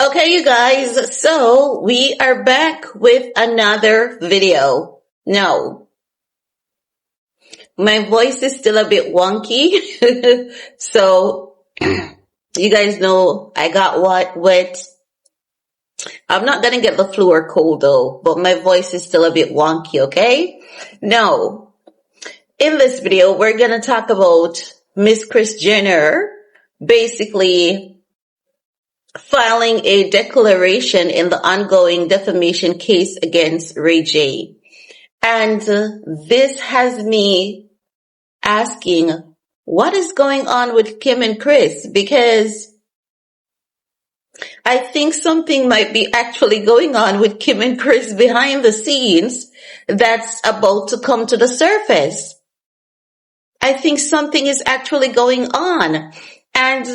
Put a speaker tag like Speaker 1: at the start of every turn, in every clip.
Speaker 1: Okay, you guys, so we are back with another video. Now, my voice is still a bit wonky, so you guys know I got wet. I'm not gonna get the flu or cold though, but my voice is still a bit wonky, okay? Now, in this video, we're gonna talk about Miss Kris Jenner basically filing a declaration in the ongoing defamation case against Rayj. And this has me asking, what is going on with Kim and Kris? Because I think something might be actually going on with Kim and Kris behind the scenes that's about to come to the surface. I think something is actually going on. And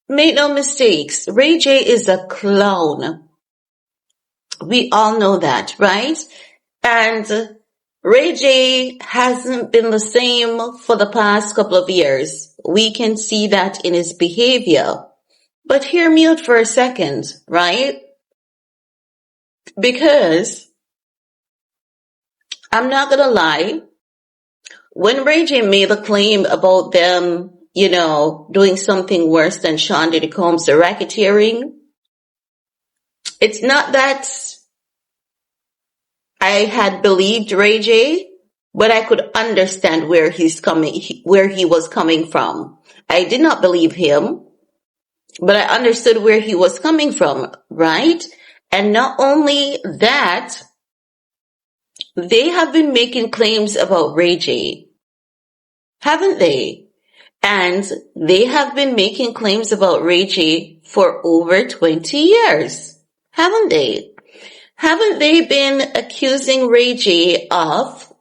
Speaker 1: make no mistakes, Rayj is a clown. We all know that, right? And Rayj hasn't been the same for the past couple of years. We can see that in his behavior. But hear me out for a second, right? Because I'm not gonna lie, when Rayj made a claim about them doing something worse than Sean Diddy Combs, the racketeering, it's not that I had believed Rayj, but I could understand where he was coming from. I did not believe him, but I understood where he was coming from, right? And not only that, they have been making claims about Rayj, haven't they? And they have been making claims about Rayj for over 20 years, haven't they? Haven't they been accusing Rayj of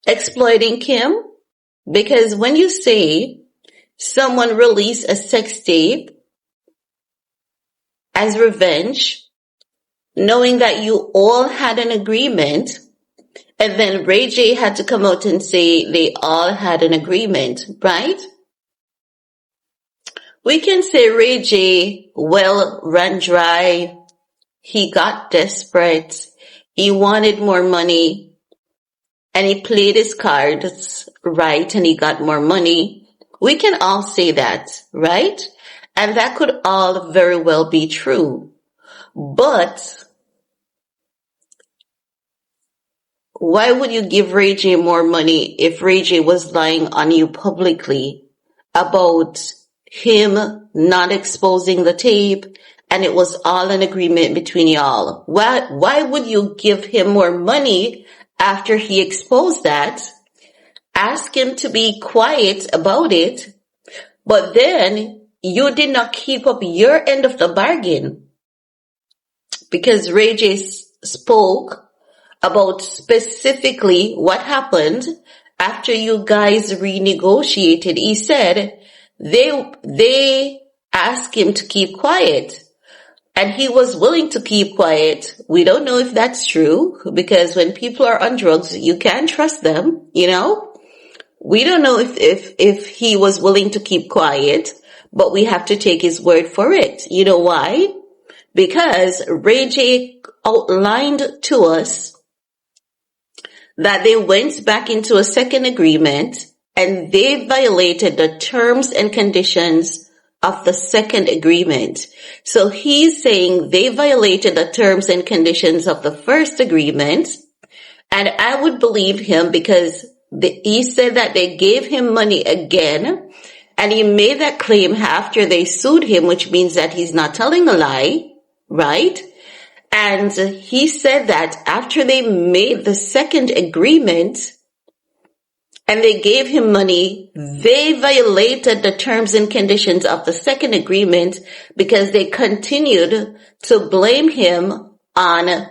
Speaker 1: exploiting Kim? Because when you say someone released a sex tape as revenge, knowing that you all had an agreement, and then Rayj had to come out and say they all had an agreement, right? We can say Rayj ran dry. He got desperate. He wanted more money. And he played his cards right and he got more money. We can all say that, right? And that could all very well be true. But why would you give Rayj more money if Rayj was lying on you publicly about him not exposing the tape and it was all an agreement between y'all? Why would you give him more money after he exposed that? Ask him to be quiet about it, but then you did not keep up your end of the bargain because Rayj spoke about specifically what happened after you guys renegotiated. He said they asked him to keep quiet and he was willing to keep quiet. We don't know if that's true because when people are on drugs, you can't trust them, We don't know if he was willing to keep quiet, but we have to take his word for it. You know why? Because Rayj outlined to us that they went back into a second agreement and they violated the terms and conditions of the second agreement. So he's saying they violated the terms and conditions of the first agreement. And I would believe him because he said that they gave him money again. And he made that claim after they sued him, which means that he's not telling a lie, right? And he said that after they made the second agreement and they gave him money, they violated the terms and conditions of the second agreement because they continued to blame him on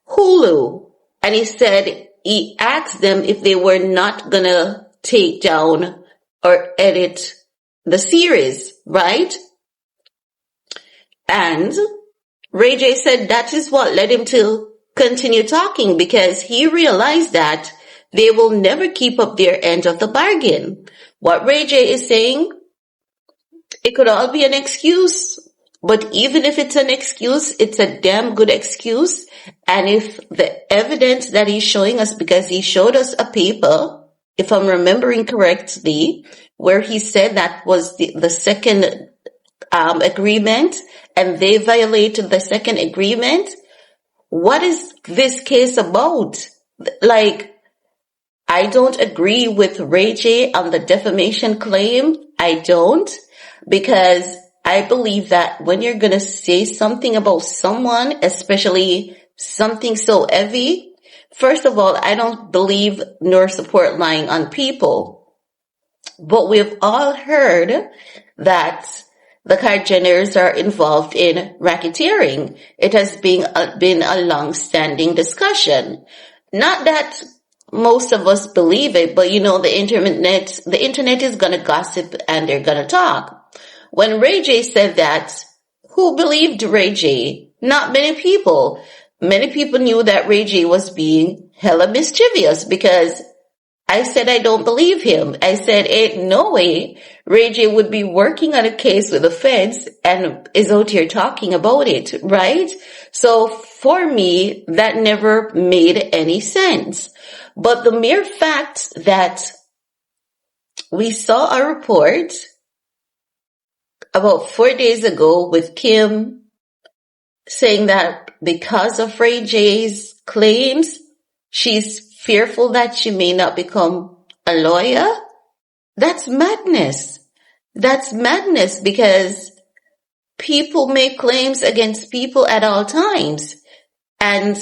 Speaker 1: Hulu. And he said he asked them if they were not gonna take down or edit the series, right? And Rayj said that is what led him to continue talking because he realized that they will never keep up their end of the bargain. What Rayj is saying, it could all be an excuse, But even if it's an excuse, it's a damn good excuse. And if the evidence that he's showing us, because he showed us a paper, if I'm remembering correctly, where he said that was the second agreement, and they violated the second agreement. What is this case about? Like, I don't agree with Rayj on the defamation claim. I don't, because I believe that when you're going to say something about someone, especially something so heavy, first of all, I don't believe nor support lying on people. But we've all heard that the Kardashians are involved in racketeering. It has been a long-standing discussion. Not that most of us believe it, but the internet is going to gossip and they're going to talk. When Rayj said that, who believed Rayj? Not many people. Many people knew that Rayj was being hella mischievous, because I said I don't believe him. I said, ain't no way Rayj would be working on a case with the feds and is out here talking about it, right? So for me, that never made any sense. But the mere fact that we saw a report about 4 days ago with Kim saying that because of Rayj's claims, she's fearful that she may not become a lawyer. That's madness. That's madness, because people make claims against people at all times. And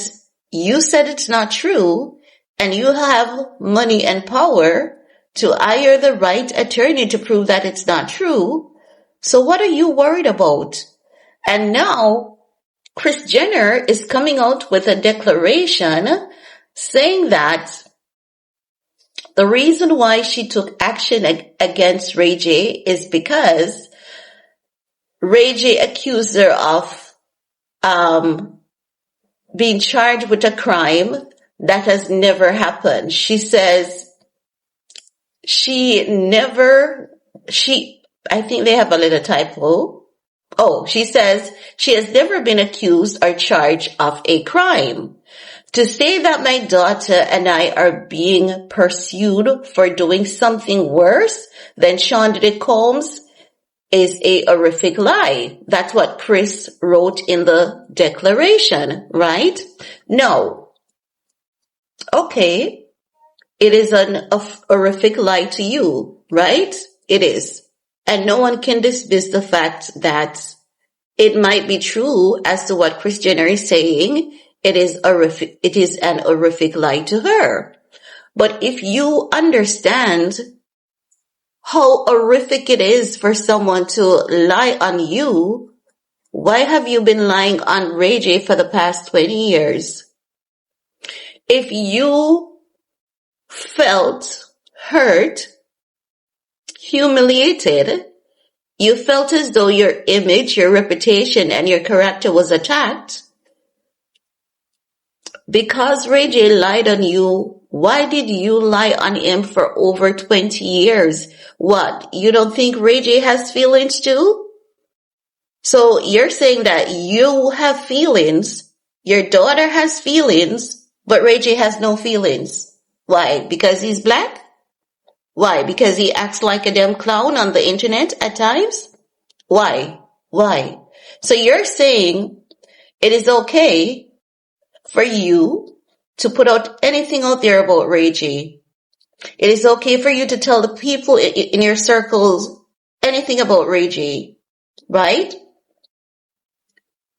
Speaker 1: you said it's not true, and you have money and power to hire the right attorney to prove that it's not true. So what are you worried about? And now Kris Jenner is coming out with a declaration saying that the reason why she took action against Rayj is because Rayj accused her of being charged with a crime that has never happened. She says I think they have a little typo. Oh, she says she has never been accused or charged of a crime. To say that my daughter and I are being pursued for doing something worse than Sean Diddy Combs is a horrific lie. That's what Kris wrote in the declaration, right? No. Okay. It is a horrific lie to you, right? It is. And no one can dismiss the fact that it might be true as to what Kris Jenner is saying. It is an horrific lie to her. But if you understand how horrific it is for someone to lie on you, why have you been lying on Rayj for the past 20 years? If you felt hurt, humiliated, you felt as though your image, your reputation, and your character was attacked, because Rayj lied on you, why did you lie on him for over 20 years? What? You don't think Rayj has feelings too? So you're saying that you have feelings, your daughter has feelings, but Rayj has no feelings. Why? Because he's black? Why? Because he acts like a damn clown on the internet at times? Why? Why? So you're saying it is okay for you to put out anything out there about Rayj. It is okay for you to tell the people in your circles anything about Rayj, right?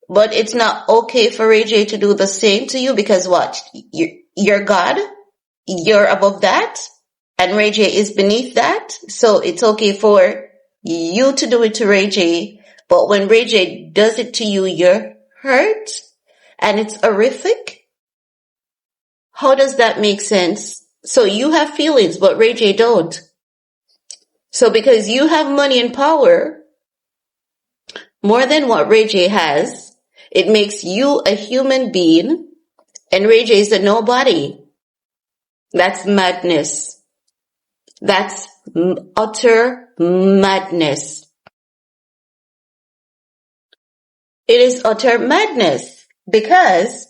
Speaker 1: But it's not okay for Rayj to do the same to you, because what? You're God? You're above that? And Rayj is beneath that? So it's okay for you to do it to Rayj, but when Rayj does it to you, you're hurt? And it's horrific? How does that make sense? So you have feelings, but Rayj don't. So because you have money and power, more than what Rayj has, it makes you a human being, and Rayj is a nobody. That's madness. That's utter madness. It is utter madness because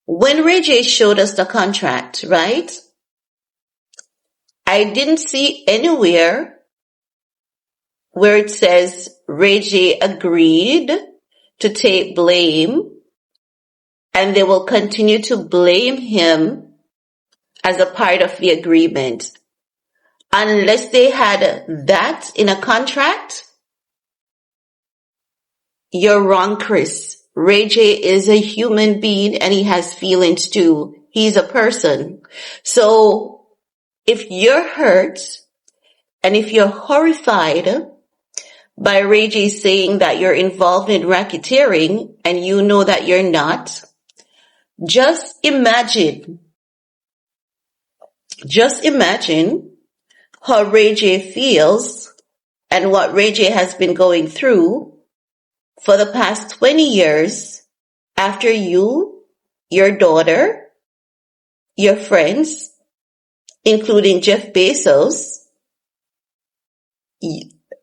Speaker 1: when Rayj showed us the contract, right? I didn't see anywhere where it says Rayj agreed to take blame and they will continue to blame him as a part of the agreement. Unless they had that in a contract, you're wrong, Kris. Rayj is a human being and he has feelings too. He's a person. So if you're hurt and if you're horrified by Rayj saying that you're involved in racketeering and you know that you're not, just imagine how Rayj feels and what Rayj has been going through for the past 20 years after you, your daughter, your friends, including Jeff Bezos,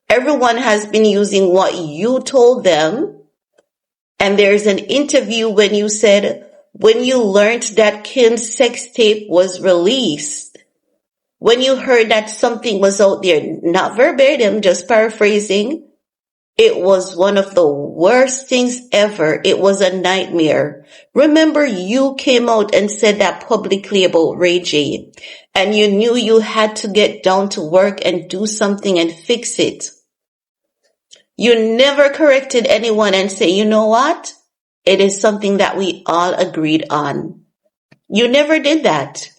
Speaker 1: everyone has been using what you told them. And there's an interview when you said, when you learned that Kim's sex tape was released, when you heard that something was out there, not verbatim, just paraphrasing, it was one of the worst things ever. It was a nightmare. Remember, you came out and said that publicly about Rayj, and you knew you had to get down to work and do something and fix it. You never corrected anyone and say, you know what? It is something that we all agreed on. You never did that.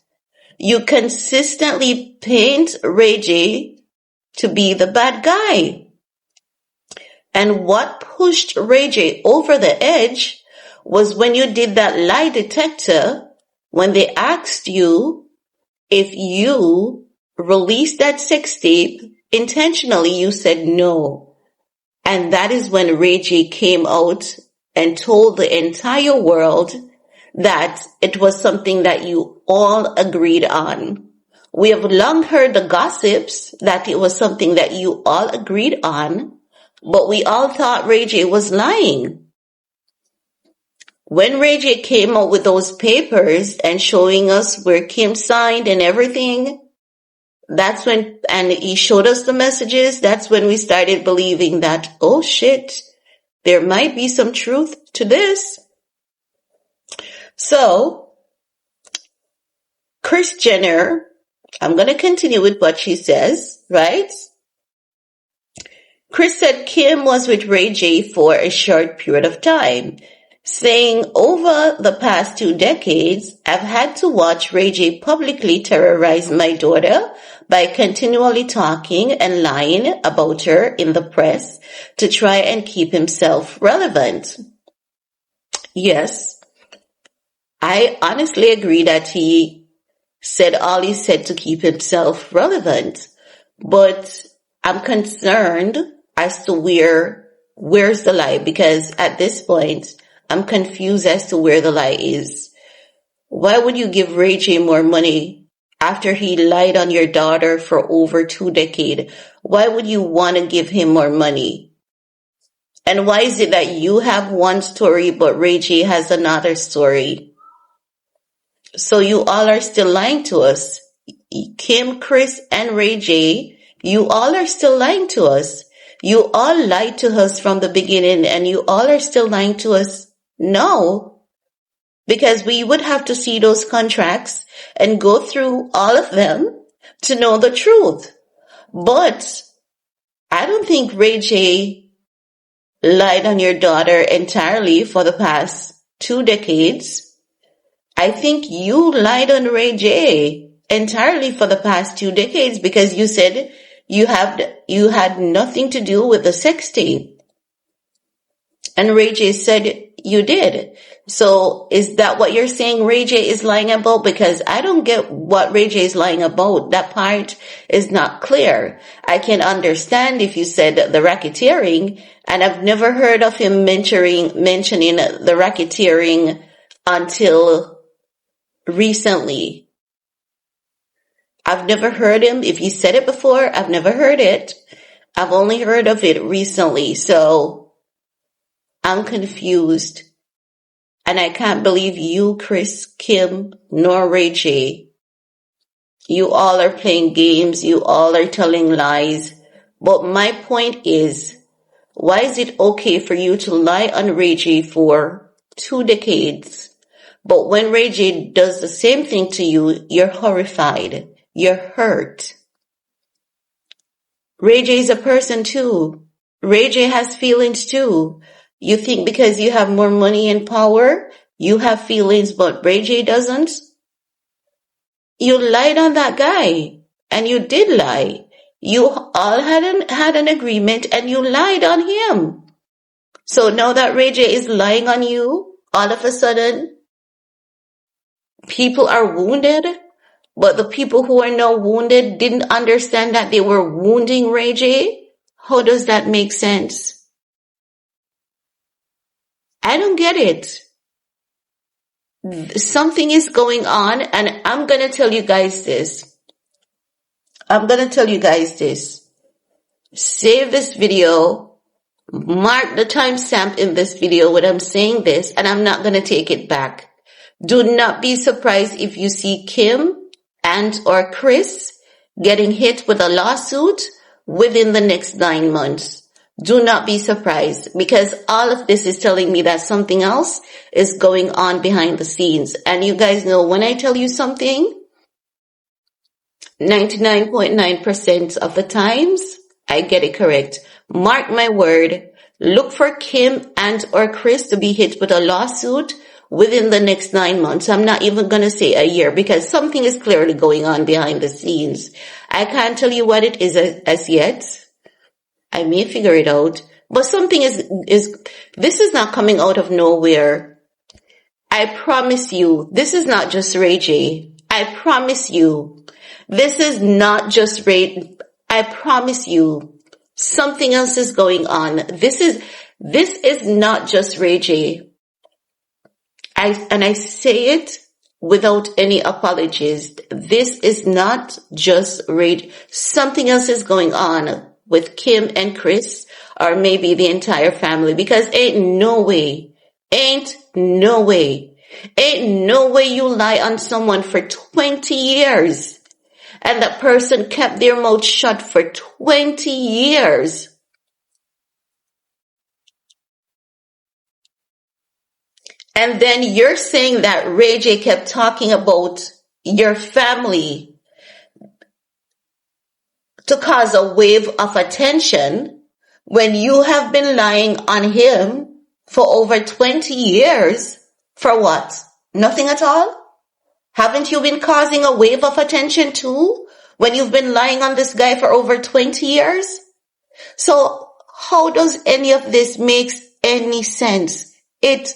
Speaker 1: You consistently paint Rayj to be the bad guy. And what pushed Rayj over the edge was when you did that lie detector, when they asked you if you released that sex tape intentionally, you said no. And that is when Rayj came out and told the entire world that it was something that you all agreed on. We have long heard the gossips that it was something that you all agreed on, but we all thought Rayj was lying. When Rayj came out with those papers and showing us where Kim signed and everything, that's when, and he showed us the messages, that's when we started believing that, oh shit, there might be some truth to this. So, Kris Jenner, I'm going to continue with what she says, right? Kris said Kim was with Rayj for a short period of time, saying over the past 2 decades, I've had to watch Rayj publicly terrorize my daughter by continually talking and lying about her in the press to try and keep himself relevant. Yes, I honestly agree that he said all he said to keep himself relevant, but I'm concerned as to where's the lie, because at this point, I'm confused as to where the lie is. Why would you give Rayj more money after he lied on your daughter for over 2 decades? Why would you want to give him more money? And why is it that you have one story but Rayj has another story? So you all are still lying to us. Kim, Kris, and Rayj, you all are still lying to us. You all lied to us from the beginning and you all are still lying to us now, because we would have to see those contracts and go through all of them to know the truth. But I don't think Rayj lied on your daughter entirely for the past 2 decades. I think you lied on Rayj entirely for the past 2 decades because you said you had nothing to do with the sex tape. And Rayj said you did. So is that what you're saying Rayj is lying about? Because I don't get what Rayj is lying about. That part is not clear. I can understand if you said the racketeering, and I've never heard of him mentioning the racketeering until recently. I've never heard him. If he said it before, I've never heard it. I've only heard of it recently. So I'm confused. And I can't believe you, Kris, Kim, nor Rayj. You all are playing games. You all are telling lies. But my point is, why is it okay for you to lie on Rayj for 2 decades? But when Rayj does the same thing to you, you're horrified. You're hurt. Rayj is a person too. Rayj has feelings too. You think because you have more money and power, you have feelings, but Rayj doesn't? You lied on that guy, and you did lie. You all had an agreement, and you lied on him. So now that Rayj is lying on you, all of a sudden, people are wounded, but the people who are now wounded didn't understand that they were wounding Rayj? How does that make sense? I don't get it. Something is going on, and I'm going to tell you guys this. Save this video. Mark the timestamp in this video when I'm saying this, and I'm not going to take it back. Do not be surprised if you see Kim and or Kris getting hit with a lawsuit within the next 9 months. Do not be surprised, because all of this is telling me that something else is going on behind the scenes. And you guys know, when I tell you something, 99.9% of the times, I get it correct. Mark my word, look for Kim and or Kris to be hit with a lawsuit within the next 9 months. I'm not even going to say a year, because something is clearly going on behind the scenes. I can't tell you what it is as yet. I may figure it out, but something this is not coming out of nowhere. I promise you, this is not just Rayj. I promise you, this is not just Rayj. I promise you, something else is going on. This is not just Rayj. I say it without any apologies. This is not just Rayj. Something else is going on with Kim and Kris, or maybe the entire family, because ain't no way you lie on someone for 20 years and that person kept their mouth shut for 20 years. And then you're saying that Rayj kept talking about your family to cause a wave of attention when you have been lying on him for over 20 years. For what? Nothing at all? Haven't you been causing a wave of attention too when you've been lying on this guy for over 20 years? So how does any of this make any sense? It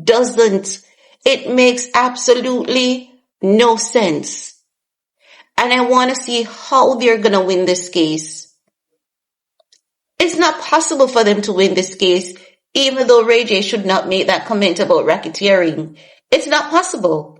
Speaker 1: doesn't. It makes absolutely no sense. And I want to see how they're going to win this case. It's not possible for them to win this case, even though Rayj should not make that comment about racketeering. It's not possible.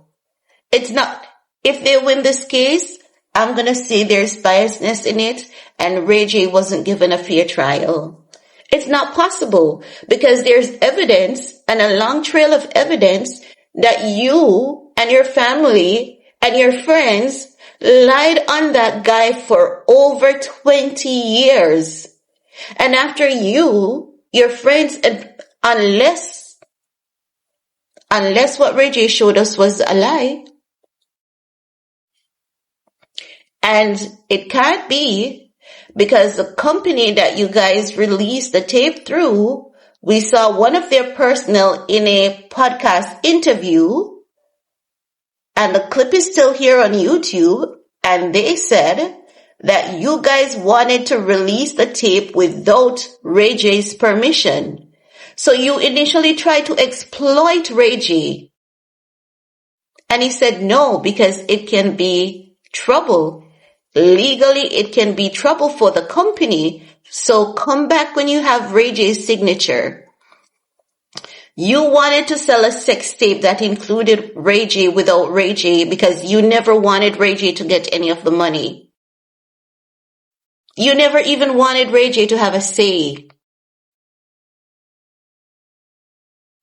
Speaker 1: It's not. If they win this case, I'm going to say there's biasness in it and Rayj wasn't given a fair trial. It's not possible, because there's evidence, and a long trail of evidence, that you and your family and your friends lied on that guy for over 20 years. And after your friends, unless what Rayj showed us was a lie, and it can't be, because the company that you guys released the tape through, we saw one of their personnel in a podcast interview, and the clip is still here on YouTube, and they said that you guys wanted to release the tape without Rayj's permission. So you initially tried to exploit Rayj. And he said no, because it can be trouble. Legally, it can be trouble for the company. So come back when you have Rayj's signature. You wanted to sell a sex tape that included Rayj without Rayj, because you never wanted Rayj to get any of the money. You never even wanted Rayj to have a say.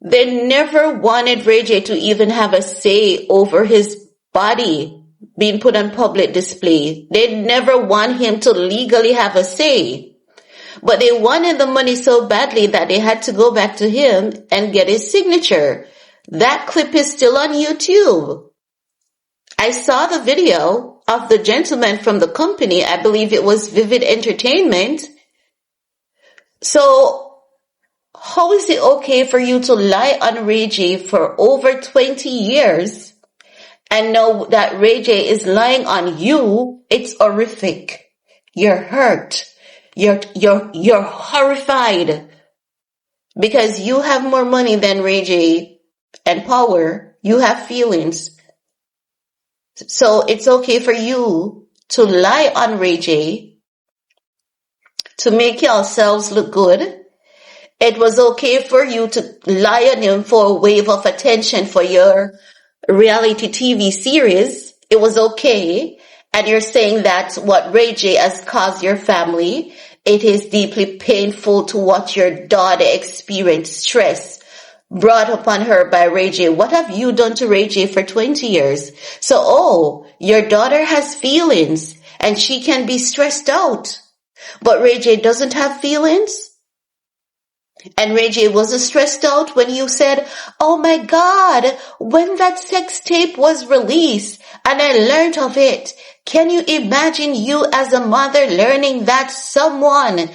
Speaker 1: They never wanted Rayj to even have a say over his body being put on public display. They never want him to legally have a say. But they wanted the money so badly that they had to go back to him and get his signature. That clip is still on YouTube. I saw the video of the gentleman from the company. I believe it was Vivid Entertainment. So how is it okay for you to lie on Rayj for over 20 years and know that Rayj is lying on you? It's horrific. You're hurt. You're horrified because you have more money than Rayj and power. You have feelings. So it's okay for you to lie on Rayj to make yourselves look good. It was okay for you to lie on him for a wave of attention for your reality TV series. It was okay. And you're saying that what Rayj has caused your family. It is deeply painful to watch your daughter experience stress brought upon her by Rayj. What have you done to Rayj for 20 years? So, your daughter has feelings and she can be stressed out. But Rayj doesn't have feelings? And Rayj wasn't stressed out when you said, oh my God, when that sex tape was released and I learned of it, can you imagine you as a mother learning that someone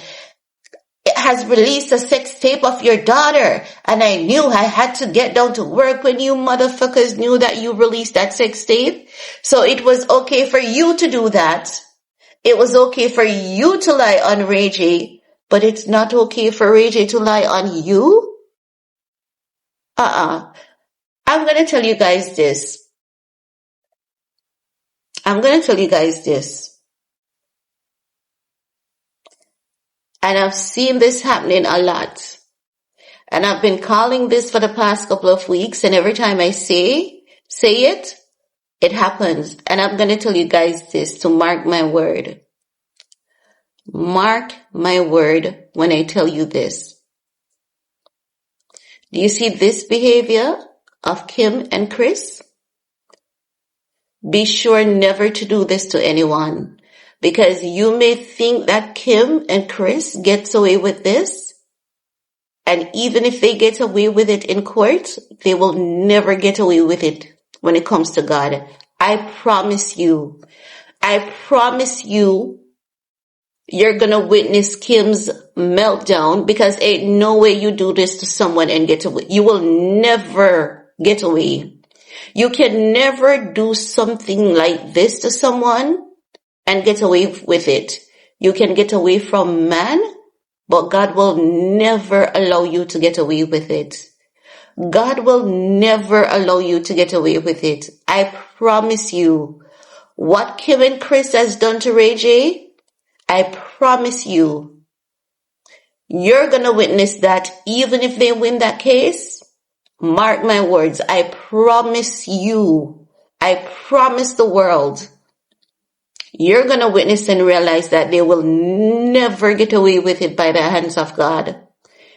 Speaker 1: has released a sex tape of your daughter and I knew I had to get down to work when you motherfuckers knew that you released that sex tape? So it was okay for you to do that. It was okay for you to lie on Rayj. But it's not okay for Rayj to lie on you? I'm going to tell you guys this. And I've seen this happening a lot. And I've been calling this for the past couple of weeks. And every time I say it, it happens. And I'm going to tell you guys this to mark my word. Mark my word when I tell you this. Do you see this behavior of Kim and Kris? Be sure never to do this to anyone, because you may think that Kim and Kris gets away with this, and even if they get away with it in court, they will never get away with it when it comes to God. I promise you, you're gonna witness Kim's meltdown, because ain't no way you do this to someone and get away. You will never get away. You can never do something like this to someone and get away with it. You can get away from man, but God will never allow you to get away with it. God will never allow you to get away with it. I promise you, what Kim and Kris has done to Rayj, I promise you, you're going to witness that even if they win that case. Mark my words, I promise you, I promise the world, you're going to witness and realize that they will never get away with it by the hands of God.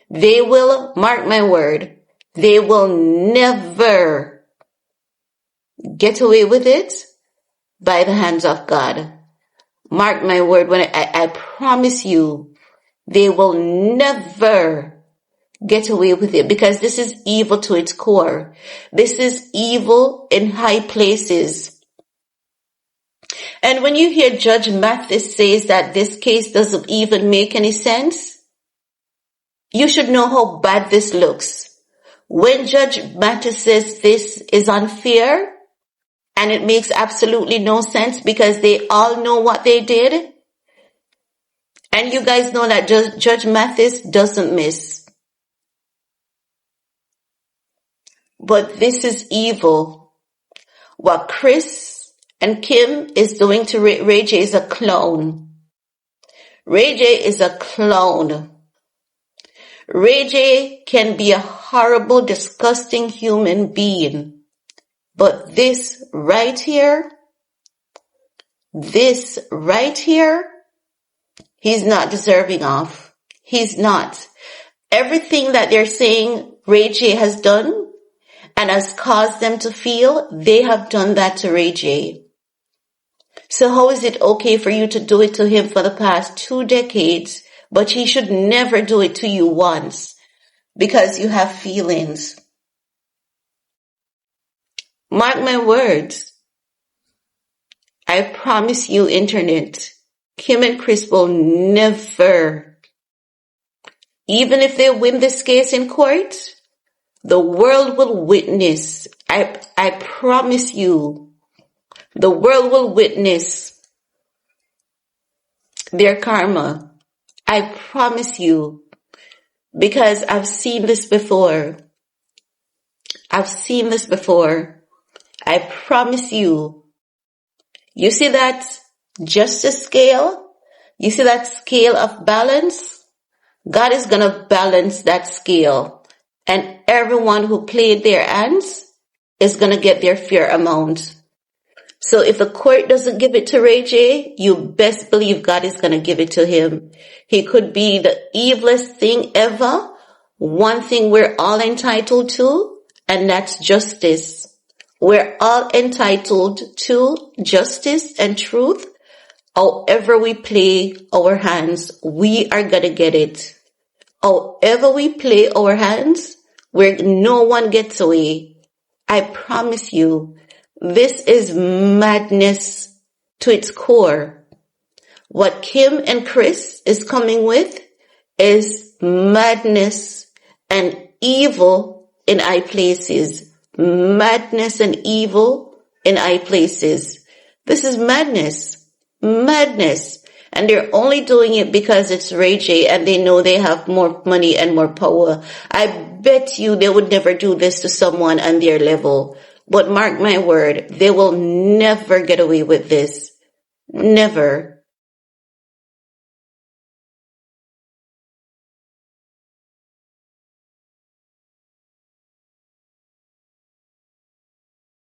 Speaker 1: They will, mark my word, they will never get away with it by the hands of God. Mark my word, when I promise you, they will never get away with it, because this is evil to its core. This is evil in high places. And when you hear Judge Mathis says that this case doesn't even make any sense, you should know how bad this looks. When Judge Mathis says this is unfair, and it makes absolutely no sense because they all know what they did, and you guys know that Judge Mathis doesn't miss. But this is evil. What Kris and Kim is doing to Rayj is a clown. Rayj is a clown. Rayj can be a horrible, disgusting human being. But this right here, he's not deserving of. He's not. Everything that they're saying Rayj has done and has caused them to feel, they have done that to Rayj. So how is it okay for you to do it to him for the past 2 decades, but he should never do it to you once because you have feelings? Mark my words. I promise you, internet, Kim and Kris will never, even if they win this case in court, the world will witness. I promise you, the world will witness their karma. I promise you, because I've seen this before. I've seen this before. I promise you. You see that justice scale? You see that scale of balance? God is going to balance that scale. And everyone who played their hands is going to get their fair amount. So if the court doesn't give it to Rayj, you best believe God is going to give it to him. He could be the evilest thing ever. One thing we're all entitled to, and that's justice. We're all entitled to justice and truth. However we play our hands, we are going to get it. However we play our hands, where no one gets away. I promise you, this is madness to its core. What Kim and Kris is coming with is madness and evil in high places. Madness and evil in high places. This is madness. Madness. And they're only doing it because it's Rayj and they know they have more money and more power. I bet you they would never do this to someone on their level. But mark my word, they will never get away with this. Never.